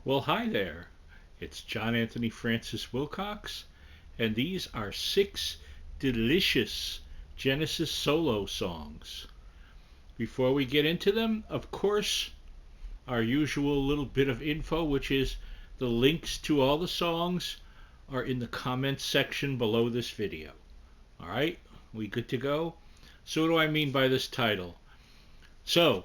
Well, hi there. It's John Anthony Francis Wilcox, and these are six delicious Genesis solo songs. Before we get into them, of course, our usual little bit of info, which is the links to all the songs are in the comments section below this video. All right, we good to go? So, what do I mean by this title? So,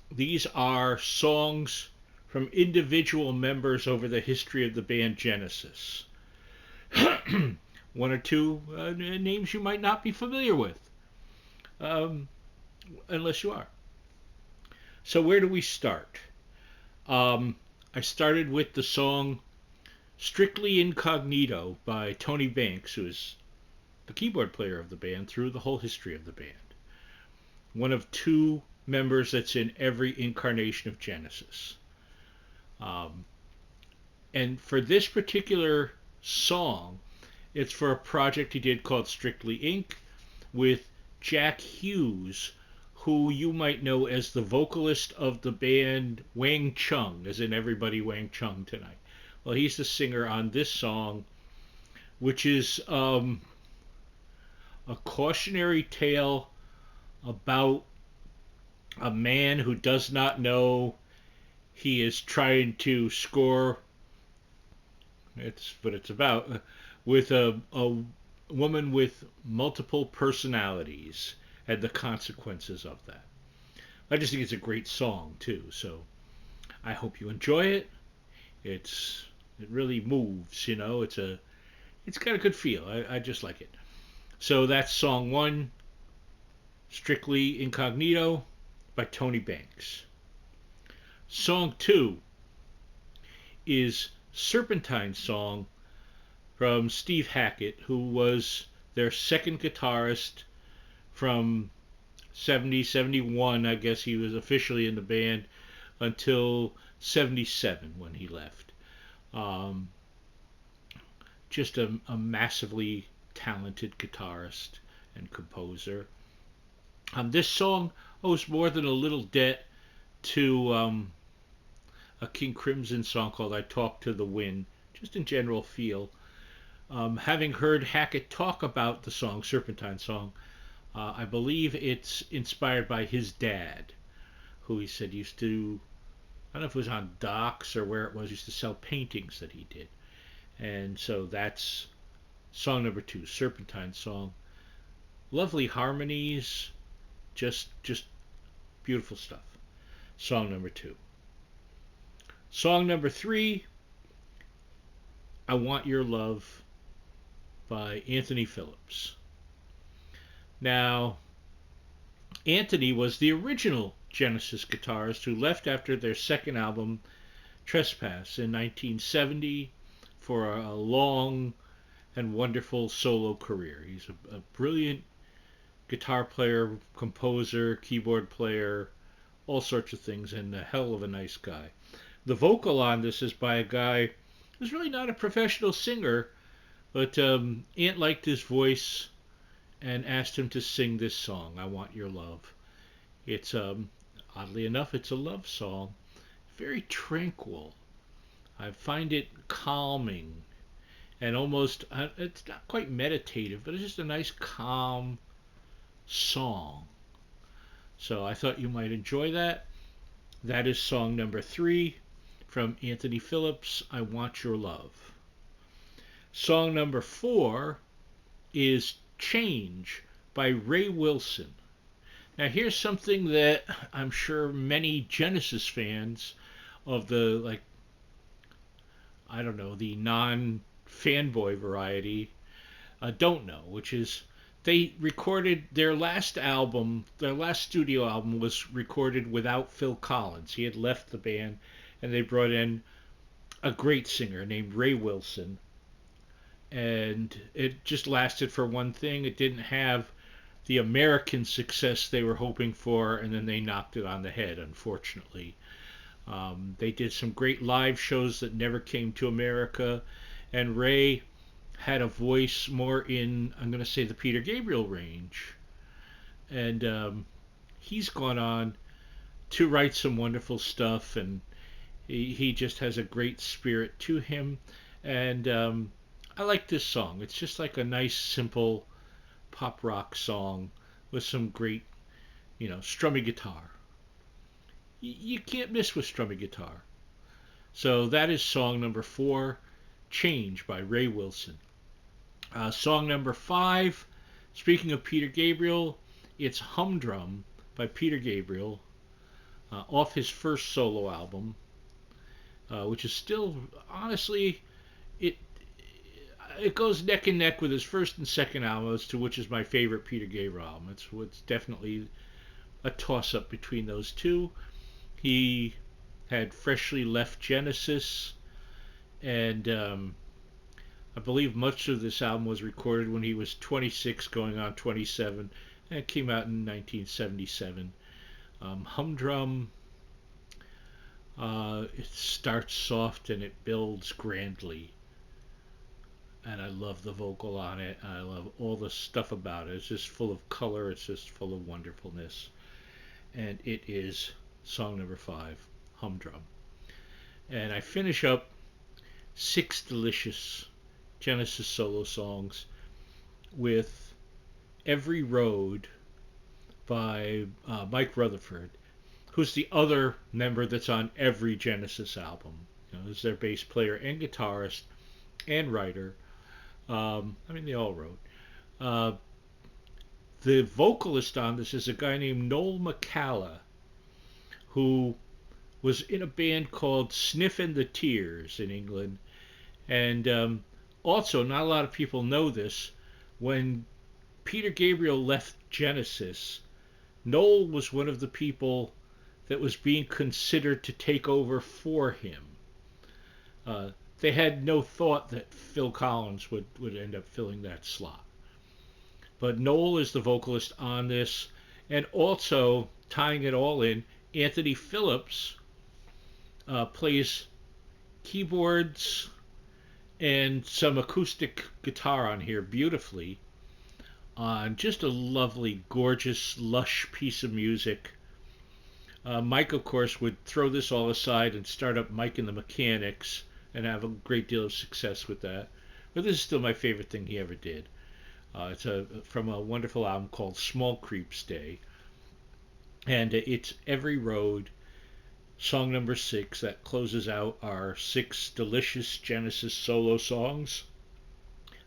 these are songs from individual members over the history of the band Genesis. One or two names you might not be familiar with, um, unless you are. So, where do we start? Um, I started with the song Strictly Incognito by Tony Banks, who is the keyboard player of the band through the whole history of the band. One of two members that's in every incarnation of Genesis. Um, and for this particular song, it's for a project he did called Strictly Inc. with Jack Hughes, who you might know as the vocalist of the band Wang Chung, as in everybody Wang Chung tonight. Well, he's the singer on this song, which is a cautionary tale about a man who does not know he is trying to score. It's what it's about with a woman with multiple personalities and the consequences of that. I just think it's a great song too. So I hope you enjoy it. It really moves. It's got a good feel. I just like it. So that's song one, Strictly Incognito by Tony Banks. Song two is Serpentine Song from Steve Hackett, who was their second guitarist from 70, 71. I guess he was officially in the band until 77 when he left. Um, just a massively talented guitarist and composer. This song owes more than a little debt to a King Crimson song called I Talk to the Wind, just in general feel. Having heard Hackett talk about the song, Serpentine Song, I believe it's inspired by his dad, who he said used to, I don't know if it was on docks or where it was, used to sell paintings that he did. And so that's song number two, Serpentine Song. Lovely harmonies, just beautiful stuff. Song number two. Song number three, I Want Your Love by Anthony Phillips. Now, Anthony was the original Genesis guitarist who left after their second album, Trespass, in 1970 for a long and wonderful solo career. He's a brilliant guitar player, composer, keyboard player, all sorts of things, and a hell of a nice guy. The vocal on this is by a guy who's really not a professional singer, but Ant liked his voice and asked him to sing this song, I Want Your Love. It's, oddly enough, it's a love song. Very tranquil. I find it calming and almost, it's not quite meditative, but it's just a nice, calm song. So I thought you might enjoy that. That is song number three from Anthony Phillips, I Want Your Love. Song number four is Change by Ray Wilson. Now here's something that I'm sure many Genesis fans of the, like, I don't know, the non-fanboy variety don't know, which is they recorded their last album, their last studio album was recorded without Phil Collins. He had left the band, and they brought in a great singer named Ray Wilson. And it just lasted for one thing. It didn't have the American success they were hoping for, and then they knocked it on the head, unfortunately. They did some great live shows that never came to America, and Ray had a voice more in, I'm going to say, the Peter Gabriel range. And he's gone on to write some wonderful stuff, and He just has a great spirit to him, and I like this song. It's just like a nice, simple pop rock song with some great, strummy guitar. You can't miss with strummy guitar. So that is song number 4, Change by Ray Wilson. Song number 5, speaking of Peter Gabriel, it's Humdrum by Peter Gabriel, off his first solo album, which is still, honestly, it it goes neck and neck with his first and second album, as to which is my favorite Peter Gabriel album. It's definitely a toss up between those two. He had freshly left Genesis, and I believe much of this album was recorded when he was 26, going on 27, and it came out in 1977. Humdrum, it starts soft and it builds grandly, and I love the vocal on it. I love all the stuff about it. It's just full of color. It's just full of wonderfulness, and it is song number 5, Humdrum. And I finish up 6 delicious Genesis solo songs with Every Road by Mike Rutherford, who's the other member that's on every Genesis album. Is their bass player and guitarist and writer. They all wrote. Uh, the vocalist on this is a guy named Noel McCalla, who was in a band called Sniff and the Tears in England. And also, not a lot of people know this, when Peter Gabriel left Genesis, Noel was one of the people that was being considered to take over for him. They had no thought that Phil Collins would end up filling that slot. But Noel is the vocalist on this, and also tying it all in, Anthony Phillips plays keyboards and some acoustic guitar on here beautifully, on just a lovely, gorgeous, lush piece of music. Mike, of course, would throw this all aside and start up Mike and the Mechanics and have a great deal of success with that. But this is still my favorite thing he ever did. It's from a wonderful album called Small Creeps Day. And it's Every Road, song number 6, that closes out our 6 delicious Genesis solo songs.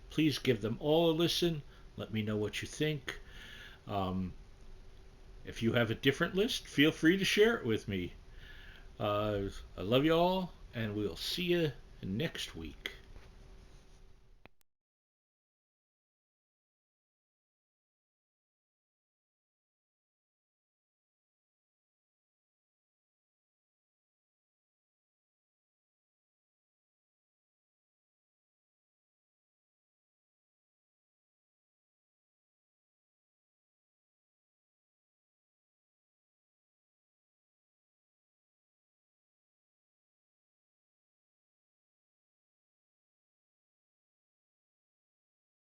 Please give them all a listen. Let me know what you think. If you have a different list, feel free to share it with me. I love you all, and we'll see you next week.